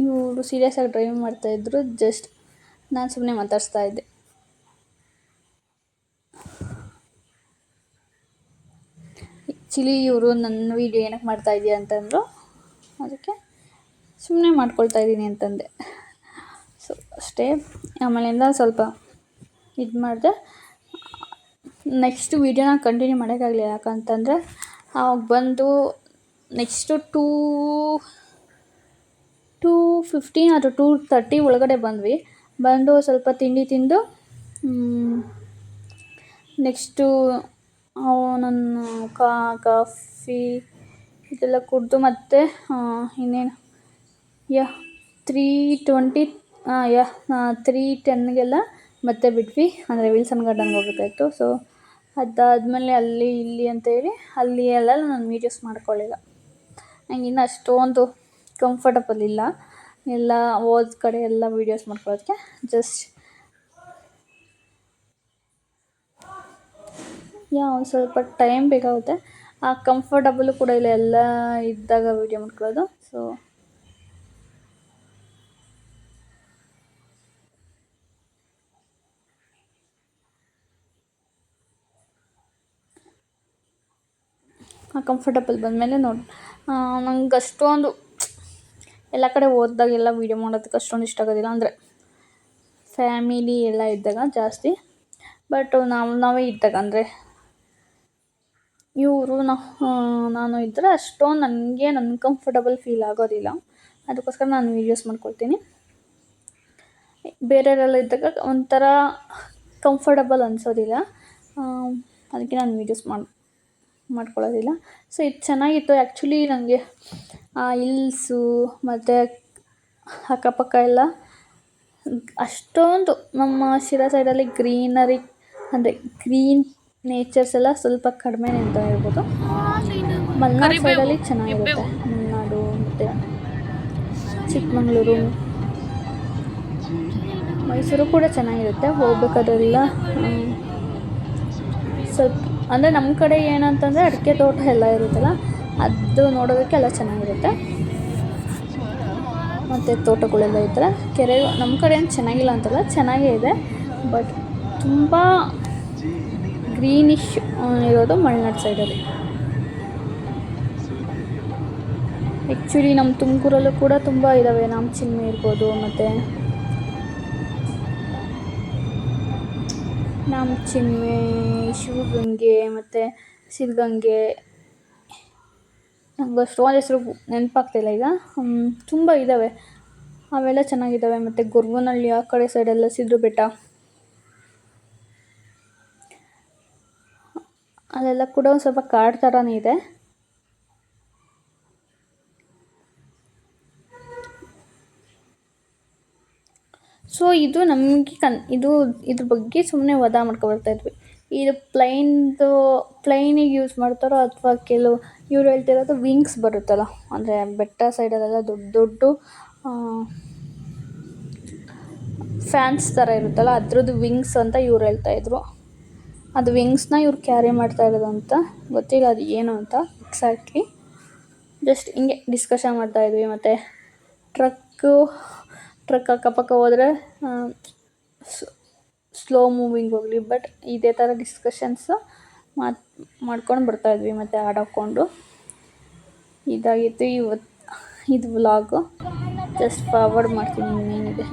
Speaker 1: ಇವರು ಸೀರಿಯಸ್ಸಾಗಿ ಡ್ರೈವ್ ಮಾಡ್ತಾಯಿದ್ರು, ಜಸ್ಟ್ ನಾನು ಸುಮ್ಮನೆ ಮಾತಾಡಿಸ್ತಾ ಇದ್ದೆ. ಆ್ಯಕ್ಚುಲಿ ಇವರು ನನ್ನ ವೀಡಿಯೋ ಏನಕ್ಕೆ ಮಾಡ್ತಾಯಿದ್ದೀಯ ಅಂತಂದರು, ಅದಕ್ಕೆ ಸುಮ್ಮನೆ ಮಾಡ್ಕೊಳ್ತಾ ಇದ್ದೀನಿ ಅಂತಂದೆ. ಸೊ ಅಷ್ಟೇ. ಆಮೇಲಿಂದ ಸ್ವಲ್ಪ ಇದು ಮಾಡಿದೆ. ನೆಕ್ಸ್ಟ್ ವೀಡಿಯೋನ ಕಂಟಿನ್ಯೂ ಮಾಡೋಕ್ಕಾಗಲಿಲ್ಲ, ಯಾಕಂತಂದರೆ ಅವಾಗ ಬಂದು ನೆಕ್ಸ್ಟು 2:15 ಅಥವಾ 2:30 ಒಳಗಡೆ ಬಂದು ಸ್ವಲ್ಪ ತಿಂಡಿ ತಿಂದು ನೆಕ್ಸ್ಟು ನನ್ನ ಕಾಫಿ ಇದೆಲ್ಲ ಕುಡಿದು ಮತ್ತೆ ಇನ್ನೇನು 3:10ಗೆಲ್ಲ ಮತ್ತೆ ಬಿಟ್ವಿ, ಅಂದರೆ ವಿಲ್ಸನ್ ಗಾರ್ಡನ್ಗೆ ಹೋಗ್ಬೇಕಾಯ್ತು. ಸೊ ಅದಾದಮೇಲೆ ಅಲ್ಲಿ ಇಲ್ಲಿ ಅಂತೇಳಿ ಅಲ್ಲಿ ಎಲ್ಲ ನಾನು ವೀಡಿಯೋಸ್ ಮಾಡ್ಕೊಳ್ಳಿಲ್ಲ. ನಂಗೆ ಇನ್ನೂ ಅಷ್ಟೊಂದು ಕಂಫರ್ಟಬಲ್ ಇಲ್ಲ ಎಲ್ಲ ಹೋದ ಕಡೆ ಎಲ್ಲ ವೀಡಿಯೋಸ್ ಮಾಡ್ಕೊಳ್ಳೋದಕ್ಕೆ. ಜಸ್ಟ್ ಒಂದು ಸ್ವಲ್ಪ ಟೈಮ್ ಬೇಕಾಗುತ್ತೆ. ಆ ಕಂಫರ್ಟಬಲು ಕೂಡ ಇಲ್ಲ ಎಲ್ಲ ಇದ್ದಾಗ ವೀಡಿಯೋ ಮಾಡ್ಕೊಳ್ಳೋದು. ಸೊ ಆ ಕಂಫರ್ಟಬಲ್ ಬಂದಮೇಲೆ ನೋಡಿ ನಂಗೆ ಅಷ್ಟೊಂದು ಎಲ್ಲ ಕಡೆ ಹೋದಾಗೆಲ್ಲ ವೀಡಿಯೋ ಮಾಡೋದಕ್ಕೆ ಅಷ್ಟೊಂದು ಇಷ್ಟ ಆಗೋದಿಲ್ಲ, ಅಂದರೆ ಫ್ಯಾಮಿಲಿ ಎಲ್ಲ ಇದ್ದಾಗ ಜಾಸ್ತಿ. ಬಟ್ ನಾವೇ ಇದ್ದಾಗ, ಅಂದರೆ ಇವರು ನಾನು ಇದ್ದರೆ ಅಷ್ಟೊಂದು ನನಗೆ ಅನ್ಕಂಫರ್ಟಬಲ್ ಫೀಲ್ ಆಗೋದಿಲ್ಲ. ಅದಕ್ಕೋಸ್ಕರ ನಾನು ವೀಡಿಯೋಸ್ ಮಾಡ್ಕೊಳ್ತೀನಿ. ಬೇರೆಯವರೆಲ್ಲ ಇದ್ದಾಗ ಒಂಥರ ಕಂಫರ್ಟಬಲ್ ಅನಿಸೋದಿಲ್ಲ, ಅದಕ್ಕೆ ನಾನು ವೀಡಿಯೋಸ್ ಮಾಡ್ಕೊಳ್ಳೋದಿಲ್ಲ. ಸೊ ಇದು ಚೆನ್ನಾಗಿತ್ತು. ಆ್ಯಕ್ಚುಲಿ ನನಗೆ ಆ ಹಿಲ್ಸು ಮತ್ತು ಅಕ್ಕಪಕ್ಕ ಎಲ್ಲ ಅಷ್ಟೊಂದು ನಮ್ಮ ಶಿರಾ ಸೈಡಲ್ಲಿ ಗ್ರೀನರಿ, ಅಂದರೆ ಗ್ರೀನ್ ನೇಚರ್ಸ್ ಎಲ್ಲ ಸ್ವಲ್ಪ ಕಡಿಮೆ ಅಂತ ಹೇಳ್ಬೋದು. ಮಲೆನಾಡು ಸೈಡಲ್ಲಿ ಚೆನ್ನಾಗಿರುತ್ತೆ. ಮಲೆನಾಡು ಮತ್ತು ಚಿಕ್ಕಮಂಗ್ಳೂರು, ಮೈಸೂರು ಕೂಡ ಚೆನ್ನಾಗಿರುತ್ತೆ. ಹೋಗ್ಬೇಕಾದ್ರೆಲ್ಲ ಸ್ವಲ್ಪ, ಅಂದರೆ ನಮ್ಮ ಕಡೆ ಏನಂತಂದರೆ ಅಡಿಕೆ ತೋಟ ಎಲ್ಲ ಇರುತ್ತಲ್ಲ, ಅದು ನೋಡೋದಕ್ಕೆ ಎಲ್ಲ ಚೆನ್ನಾಗಿರುತ್ತೆ. ಮತ್ತು ತೋಟಗಳೆಲ್ಲ ಇರ್ತಾರೆ. ಕೆರೆ ನಮ್ಮ ಕಡೆ ಏನು ಚೆನ್ನಾಗಿಲ್ಲ ಅಂತಲ್ಲ, ಚೆನ್ನಾಗೇ ಇದೆ. ಬಟ್ ತುಂಬ ಗ್ರೀನಿಶ್ ಇರೋದು ಮಲೆನಾಡು ಸೈಡಲ್ಲಿ. ಆ್ಯಕ್ಚುಲಿ ನಮ್ಮ ತುಮಕೂರಲ್ಲೂ ಕೂಡ ತುಂಬ ಇದ್ದಾವೆ. ನಾಮಚಿಲುಮೆ ಇರ್ಬೋದು, ಮತ್ತು ನಾಮಚಿಲುಮೆ, ಶಿವಗಂಗೆ ಮತ್ತು ಸಿದ್ಧಗಂಗೆ, ನಂಗೆ ಅಷ್ಟೊಂದು ಹೆಸರು ನೆನಪಾಗ್ತಿಲ್ಲ ಈಗ. ತುಂಬ ಇದ್ದಾವೆ, ಅವೆಲ್ಲ ಚೆನ್ನಾಗಿದ್ದಾವೆ. ಮತ್ತು ಗೊರವನಹಳ್ಳಿ ಆ ಕಡೆ ಸೈಡೆಲ್ಲ ಸಿದ್ರ ಬೆಟ್ಟ, ಅಲ್ಲೆಲ್ಲ ಕೂಡ ಒಂದು ಸ್ವಲ್ಪ ಕಾಡು ಥರನೇ ಇದೆ. ಸೊ ಇದು ನಮಗೆ ಇದ್ರ ಬಗ್ಗೆ ಸುಮ್ಮನೆ ವಾದ ಮಾಡ್ಕೊಬರ್ತಾಯಿದ್ವಿ. ಇದು ಪ್ಲೈನಿಗೆ ಯೂಸ್ ಮಾಡ್ತಾರೋ ಅಥವಾ ಕೆಲವು ಇವ್ರು ಹೇಳ್ತಿರೋದು ವಿಂಗ್ಸ್ ಬರುತ್ತಲ್ಲ, ಅಂದರೆ ಬೆಟ್ಟ ಸೈಡಲ್ಲೆಲ್ಲ ದೊಡ್ಡ ದೊಡ್ಡ ಫ್ಯಾನ್ಸ್ ಥರ ಇರುತ್ತಲ್ಲ, ಅದ್ರದ್ದು ವಿಂಗ್ಸ್ ಅಂತ ಇವ್ರು ಹೇಳ್ತಾಯಿದ್ರು. ಅದು ವಿಂಗ್ಸ್ನ ಇವ್ರು ಕ್ಯಾರಿ ಮಾಡ್ತಾ ಇರೋದು ಅಂತ ಗೊತ್ತಿಲ್ಲ, ಅದು ಏನು ಅಂತ ಎಕ್ಸಾಕ್ಟ್ಲಿ. ಜಸ್ಟ್ ಹಿಂಗೆ ಡಿಸ್ಕಷನ್ ಮಾಡ್ತಾಯಿದ್ವಿ. ಮತ್ತು ಟ್ರಕ್ ಅಕ್ಕಪಕ್ಕ ಹೋದರೆ ಸ್ಲೋ ಮೂವಿಂಗ್ ಹೋಗಲಿ, ಬಟ್ ಇದೇ ಥರ ಡಿಸ್ಕಷನ್ಸು ಮಾಡ್ಕೊಂಡು ಬರ್ತಾಯಿದ್ವಿ ಮತ್ತು ಆಡಾಕೊಂಡು. ಇದಾಗಿತ್ತು ಇದು ವ್ಲಾಗು. ಜಸ್ಟ್ ಫಾರ್ವರ್ಡ್ ಮಾಡ್ತೀನಿ, ಇನ್ನೇನಿದೆ.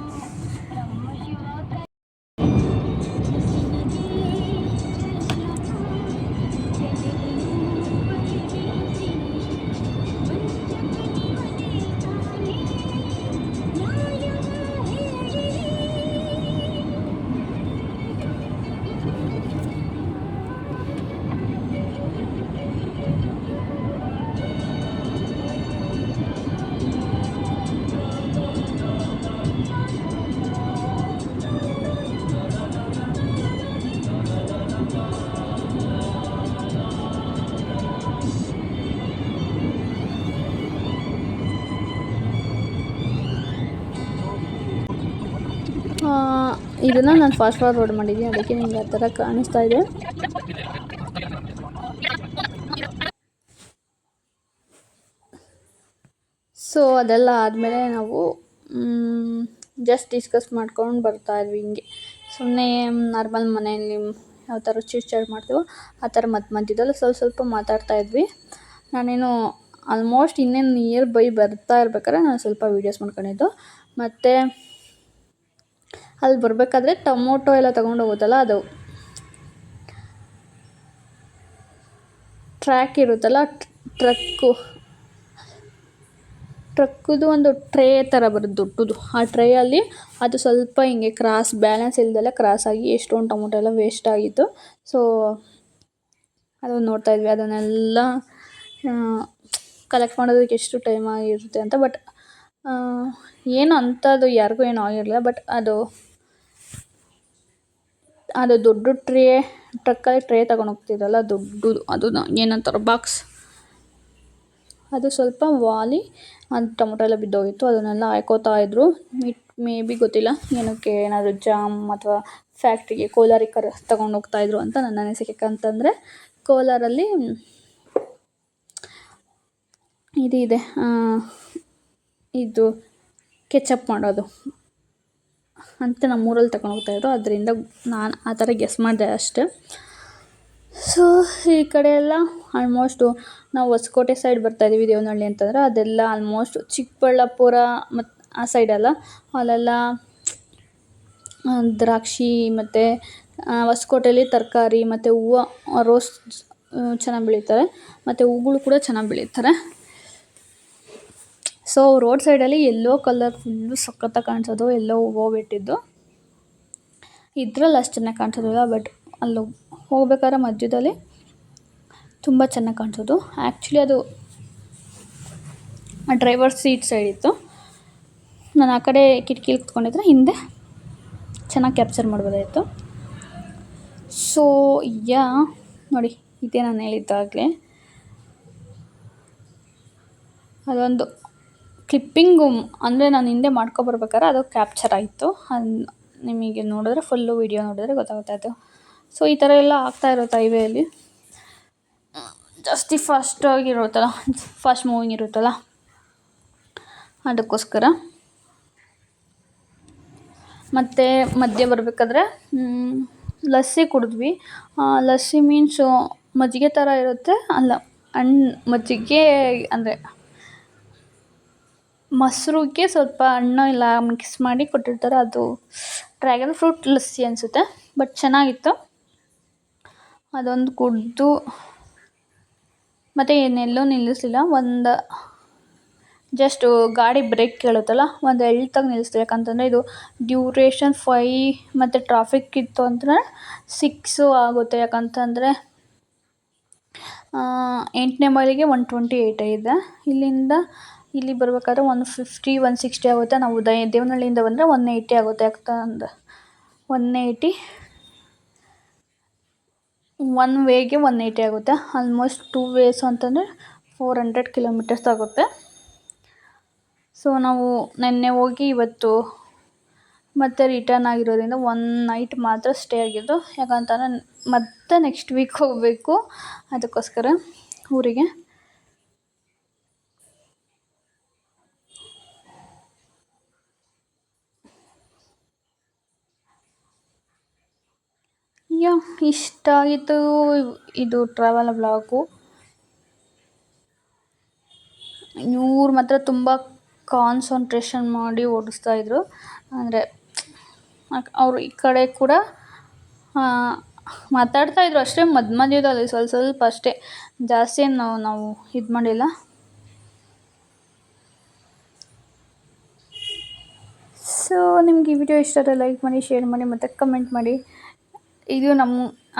Speaker 1: ಇದನ್ನು ನಾನು ಫಾಸ್ಟ್ ಫಾರ್ವರ್ಡ್ ಮಾಡಿದ್ದೀನಿ, ಅದಕ್ಕೆ ನಿಮ್ಗೆ ಆ ಥರ ಕಾಣಿಸ್ತಾ ಇದೆ. ಸೊ ಅದೆಲ್ಲ ಆದಮೇಲೆ ನಾವು ಜಸ್ಟ್ ಡಿಸ್ಕಸ್ ಮಾಡ್ಕೊಂಡು ಬರ್ತಾಯಿದ್ವಿ ಹಿಂಗೆ ಸುಮ್ಮನೆ ನಾರ್ಮಲ್ ಮನೆಯಲ್ಲಿ ಯಾವ ಥರ ಚಿಟ್ ಮಾಡ್ತೀವೋ ಆ ಥರ ಮಧ್ಯದಲ್ಲಿ ಸ್ವಲ್ಪ ಮಾತಾಡ್ತಾಯಿದ್ವಿ. ನಾನೇನು ಆಲ್ಮೋಸ್ಟ್ ಇನ್ನೇನು ನಿಯರ್ ಬೈ ಬರ್ತಾ ಇರ್ಬೇಕಾದ್ರೆ ನಾನು ಸ್ವಲ್ಪ ವೀಡಿಯೋಸ್ ಮಾಡ್ಕೊಂಡಿದ್ದು. ಮತ್ತು ಅಲ್ಲಿ ಬರಬೇಕಾದ್ರೆ ಟೊಮೊಟೊ ಎಲ್ಲ ತೊಗೊಂಡು ಹೋಗುತ್ತಲ್ಲ, ಅದು ಟ್ರ್ಯಾಕ್ ಇರುತ್ತಲ್ಲ, ಟ್ರಕ್ಕದು ಒಂದು ಟ್ರೇ ಥರ ಬರುತ್ತೆ ದೊಡ್ಡದು. ಆ ಟ್ರೇಯಲ್ಲಿ ಅದು ಸ್ವಲ್ಪ ಹಿಂಗೆ ಬ್ಯಾಲೆನ್ಸ್ ಇಲ್ದೆಲ್ಲ ಕ್ರಾಸಾಗಿ ಎಷ್ಟೊಂದು ಟೊಮೊಟೊ ಎಲ್ಲ ವೇಸ್ಟ್ ಆಗಿತ್ತು. ಸೊ ಅದನ್ನು ನೋಡ್ತಾಯಿದ್ವಿ. ಅದನ್ನೆಲ್ಲ ಕಲೆಕ್ಟ್ ಮಾಡೋದಕ್ಕೆ ಎಷ್ಟು ಟೈಮ್ ಆಗಿರುತ್ತೆ ಅಂತ. ಬಟ್ ಏನು ಅಂಥದ್ದು ಯಾರಿಗೂ ಏನೂ ಆಗಿರಲಿಲ್ಲ. ಬಟ್ ಅದು ದೊಡ್ಡ ಟ್ರಕ್ಕಲ್ಲಿ ಟ್ರೇ ತಗೊಂಡು ಹೋಗ್ತಿದ್ರಲ್ಲ ದೊಡ್ಡದು, ಅದು ಏನಂತಾರೆ ಬಾಕ್ಸ್, ಅದು ಸ್ವಲ್ಪ ವಾಲಿ ಅದು ಟೊಮೊಟೊ ಎಲ್ಲ ಬಿದ್ದೋಗಿತ್ತು. ಅದನ್ನೆಲ್ಲ ಹಾಯ್ಕೋತಾ ಇದ್ರು. ಮೇ ಬಿ ಗೊತ್ತಿಲ್ಲ ಏನಕ್ಕೆ, ಏನಾದರೂ ಜಾಮ್ ಅಥವಾ ಫ್ಯಾಕ್ಟ್ರಿಗೆ ಕೋಲಾರಿಗೆ ತಗೊಂಡು ಹೋಗ್ತಾಯಿದ್ರು ಅಂತ ನನ್ನ ಅನಿಸಿಕೆ. ಯಾಕಂತಂದರೆ ಕೋಲಾರಲ್ಲಿ ಇದೆ ಇದು ಕೆಚಪ್ ಮಾಡೋದು ಅಂತ ನಮ್ಮೂರಲ್ಲಿ ತಗೊಂಡು ಹೋಗ್ತಾಯಿದ್ರು. ಅದರಿಂದ ನಾನು ಆ ಥರ ಗೆಸ್ ಮಾಡಿದೆ ಅಷ್ಟೆ. ಸೊ ಈ ಕಡೆ ಎಲ್ಲ ಆಲ್ಮೋಸ್ಟು ನಾವು ಹೊಸಕೋಟೆ ಸೈಡ್ ಬರ್ತಾಯಿದ್ದೀವಿ. ದೇವನಹಳ್ಳಿ ಅಂತಂದರೆ ಅದೆಲ್ಲ ಆಲ್ಮೋಸ್ಟ್ ಚಿಕ್ಕಬಳ್ಳಾಪುರ ಮತ್ತು ಆ ಸೈಡೆಲ್ಲ ಅಲ್ಲೆಲ್ಲ ದ್ರಾಕ್ಷಿ ಮತ್ತು ಹೊಸಕೋಟೆಯಲ್ಲಿ ತರಕಾರಿ ಮತ್ತು ಹೂವು, ರೋಸ್ ಚೆನ್ನಾಗಿ ಬೆಳೀತಾರೆ ಮತ್ತು ಹೂಗಳು ಕೂಡ ಚೆನ್ನಾಗಿ ಬೆಳೀತಾರೆ. ಸೊ ರೋಡ್ ಸೈಡಲ್ಲಿ ಎಲ್ಲೋ ಕಲರ್ ಫುಲ್ಲು ಸಖತ್ತಾಗಿ ಕಾಣಿಸೋದು, ಎಲ್ಲೋ ಹೂವು ಬಿಟ್ಟಿದ್ದು. ಇದ್ರಲ್ಲಿ ಅಷ್ಟು ಚೆನ್ನಾಗಿ ಕಾಣಿಸೋದಿಲ್ಲ, ಬಟ್ ಅಲ್ಲಿ ಹೋಗ್ಬೇಕಾದ್ರೆ ಮಧ್ಯದಲ್ಲಿ ತುಂಬ ಚೆನ್ನಾಗಿ ಕಾಣಿಸೋದು. ಆ್ಯಕ್ಚುಲಿ ಅದು ಡ್ರೈವರ್ ಸೀಟ್ ಸೈಡ್ ಇತ್ತು. ನಾನು ಆ ಕಡೆ ಕಿಟಕಿಲಿ ಕುತ್ಕೊಂಡಿದ್ರೆ ಹಿಂದೆ ಚೆನ್ನಾಗಿ ಕ್ಯಾಪ್ಚರ್ ಮಾಡ್ಬೋದಾಯಿತು. ಸೊ ನೋಡಿ, ಇದೇ ನಾನು ಹೇಳಿದ್ದಾಗಲೇ ಅದೊಂದು ಕ್ಲಿಪ್ಪಿಂಗು, ಅಂದರೆ ನಾನು ಹಿಂದೆ ಮಾಡ್ಕೊಬರ್ಬೇಕಾದ್ರೆ ಅದು ಕ್ಯಾಪ್ಚರ್ ಆಯಿತು. ನಿಮಗೆ ನೋಡಿದ್ರೆ ಫುಲ್ಲು ವೀಡಿಯೋ ನೋಡಿದ್ರೆ ಗೊತ್ತಾಗ್ತಾಯಿತ್ತು. ಸೊ ಈ ಥರ ಎಲ್ಲ ಆಗ್ತಾಯಿರುತ್ತೆ ಹೈವೇಯಲ್ಲಿ. ಜಾಸ್ತಿ ಫಾಸ್ಟಾಗಿರುತ್ತಲ್ಲ, ಫಾಸ್ಟ್ ಮೂವಿಂಗ್ ಇರುತ್ತಲ್ಲ, ಅದಕ್ಕೋಸ್ಕರ. ಮತ್ತು ಮಧ್ಯೆ ಬರಬೇಕಾದ್ರೆ ಲಸ್ಸಿ ಕುಡಿದ್ವಿ. ಲಸ್ಸಿ ಮೀನ್ಸು ಮಜ್ಜಿಗೆ ಥರ ಇರುತ್ತೆ, ಅಲ್ಲ ಮಜ್ಜಿಗೆ ಅಂದರೆ ಮೊಸರಿಗೆ ಸ್ವಲ್ಪ ಹಣ್ಣು ಎಲ್ಲ ಮಿಕ್ಸ್ ಮಾಡಿ ಕೊಟ್ಟಿರ್ತಾರೆ. ಅದು ಡ್ರ್ಯಾಗನ್ ಫ್ರೂಟ್ ಲಸ್ಸಿ ಅನಿಸುತ್ತೆ, ಬಟ್ ಚೆನ್ನಾಗಿತ್ತು. ಅದೊಂದು ಕುಡಿದು ಮತ್ತು ಏನೆಲ್ಲೂ ನಿಲ್ಲಿಸಲಿಲ್ಲ. ಜಸ್ಟು ಗಾಡಿ ಬ್ರೇಕ್ ಕೇಳುತ್ತಲ್ಲ, ಒಂದು ಎಳ್ತಾಗ ನಿಲ್ಲಿಸ್ತೀವಿ. ಯಾಕಂತಂದರೆ ಇದು ಡ್ಯೂರೇಷನ್ 5 ಮತ್ತು ಟ್ರಾಫಿಕ್ ಇತ್ತು ಅಂತಂದರೆ 6 ಆಗುತ್ತೆ. ಯಾಕಂತಂದರೆ 8ನೇ ಮೈಲಿಗೆ 128 ಇದೆ. ಇಲ್ಲಿ ಬರಬೇಕಾದ್ರೆ 150 160 ಆಗುತ್ತೆ. ನಾವು ದೇವನಹಳ್ಳಿಯಿಂದ ಬಂದರೆ 180 ಆಗುತ್ತೆ. ಯಾಕಂದ್ರೆ 180 ಒನ್ ವೇಗೆ 180 ಆಗುತ್ತೆ. ಆಲ್ಮೋಸ್ಟ್ 2 ವೇಸ್ ಅಂತಂದರೆ 400 ಕಿಲೋಮೀಟರ್ಸ್ ಆಗುತ್ತೆ. ಸೊ ನಾವು ನೆನ್ನೆ ಹೋಗಿ ಇವತ್ತು ಮತ್ತೆ ರಿಟರ್ನ್ ಆಗಿರೋದ್ರಿಂದ 1 ನೈಟ್ ಮಾತ್ರ ಸ್ಟೇ ಆಗಿದ್ದು. ಯಾಕಂತಂದರೆ ಮತ್ತೆ ನೆಕ್ಸ್ಟ್ ವೀಕ್ ಹೋಗಬೇಕು, ಅದಕ್ಕೋಸ್ಕರ ಊರಿಗೆ. ಇಷ್ಟ ಆಗಿತ್ತು ಇದು ಟ್ರಾವೆಲ್ ಬ್ಲಾಗು. ಇವ್ರು ಮಾತ್ರ ತುಂಬ ಕಾನ್ಸಂಟ್ರೇಷನ್ ಮಾಡಿ ಓಡಿಸ್ತಾಯಿದ್ರು. ಅಂದರೆ ಅವರು ಈ ಕಡೆ ಕೂಡ ಮಾತಾಡ್ತಾಯಿದ್ರು ಅಷ್ಟೇ, ಮಧ್ಯದಲ್ಲಿ ಸ್ವಲ್ಪ ಅಷ್ಟೇ, ಜಾಸ್ತಿ ಏನು ನಾವು ಇದು ಮಾಡಿಲ್ಲ. ಸೊ ನಿಮ್ಗೆ ಈ ವಿಡಿಯೋ ಇಷ್ಟ ಆದರೆ ಲೈಕ್ ಮಾಡಿ, ಶೇರ್ ಮಾಡಿ ಮತ್ತು ಕಮೆಂಟ್ ಮಾಡಿ. ಇದು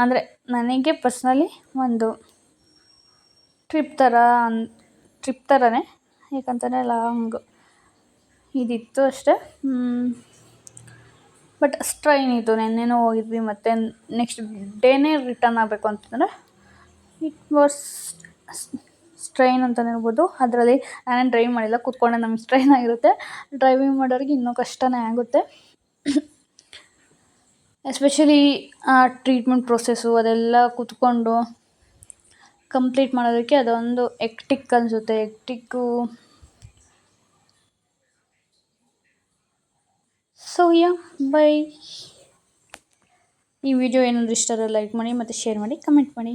Speaker 1: ಅಂದರೆ ನನಗೆ ಪರ್ಸ್ನಲಿ ಒಂದು ಟ್ರಿಪ್ ಥರನೇ, ಯಾಕಂತಂದರೆ ಲಾಂಗ್ ಇದಿತ್ತು ಅಷ್ಟೇ. ಬಟ್ ಸ್ಟ್ರೈನ್ ಇತ್ತು. ನೆನ್ನೆನೂ ಹೋಗಿದ್ವಿ, ಮತ್ತು ನೆಕ್ಸ್ಟ್ ಡೇನೇ ರಿಟರ್ನ್ ಆಗಬೇಕು ಅಂತಂದರೆ ಇಟ್ ವಾಸ್ ಸ್ಟ್ರೈನ್ ಅಂತಲೇ ಹೇಳ್ಬೋದು. ಅದರಲ್ಲಿ ನಾನೇನು ಡ್ರೈವ್ ಮಾಡಿಲ್ಲ, ಕೂತ್ಕೊಂಡೆ ನಮಗೆ ಸ್ಟ್ರೈನ್ ಆಗಿರುತ್ತೆ. ಡ್ರೈವಿಂಗ್ ಮಾಡೋರಿಗೆ ಇನ್ನೂ ಕಷ್ಟನೇ ಆಗುತ್ತೆ. ಎಸ್ಪೆಷಲಿ ಆ ಟ್ರೀಟ್ಮೆಂಟ್ ಪ್ರೊಸೆಸ್ಸು ಅದೆಲ್ಲ ಕೂತ್ಕೊಂಡು ಕಂಪ್ಲೀಟ್ ಮಾಡೋದಕ್ಕೆ ಅದೊಂದು ಎಕ್ಟಿಕ್ ಅನಿಸುತ್ತೆ. ಎಕ್ಟಿಕ್ಕು. So yeah bye. ಈ ವಿಡಿಯೋ ಏನಾದರೂ ಇಷ್ಟ ಆದರೆ ಲೈಕ್ ಮಾಡಿ ಮತ್ತು ಶೇರ್ ಮಾಡಿ, ಕಮೆಂಟ್ ಮಾಡಿ.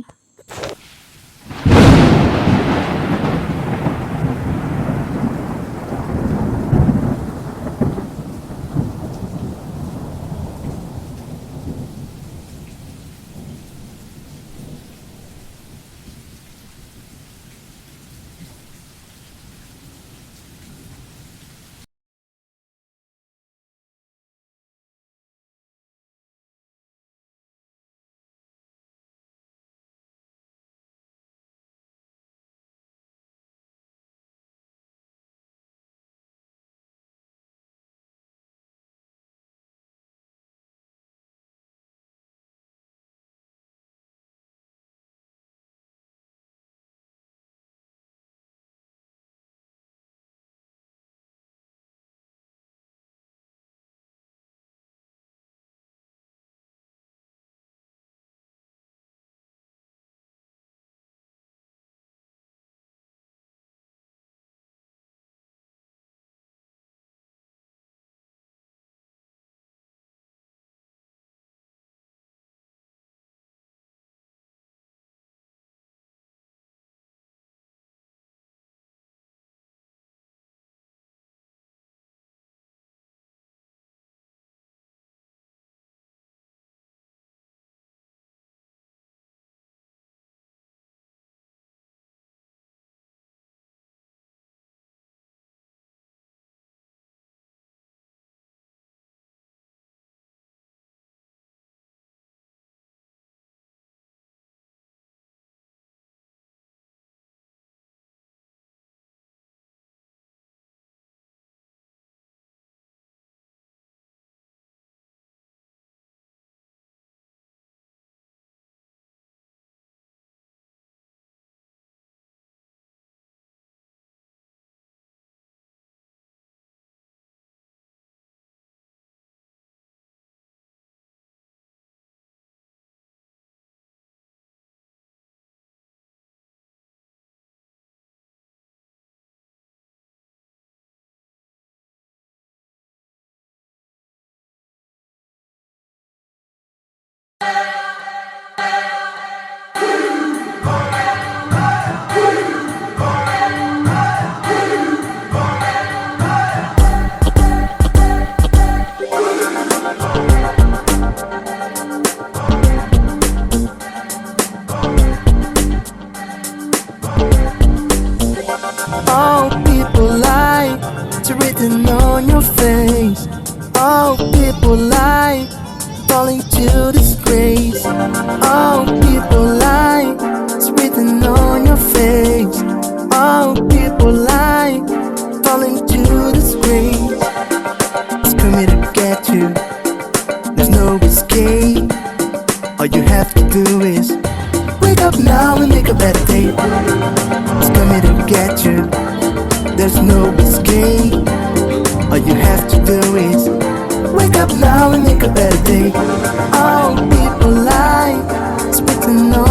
Speaker 2: All people lie, it's written on your face. All people lie, falling to disgrace. All people lie, it's written on your face. All people lie, falling to disgrace. It's coming to get you, there's no escape. All you have to do is wake up now and make a better day. It's coming to get you, there's no escape. All you have to do is wake up now and make a better day. All people lie, it's written on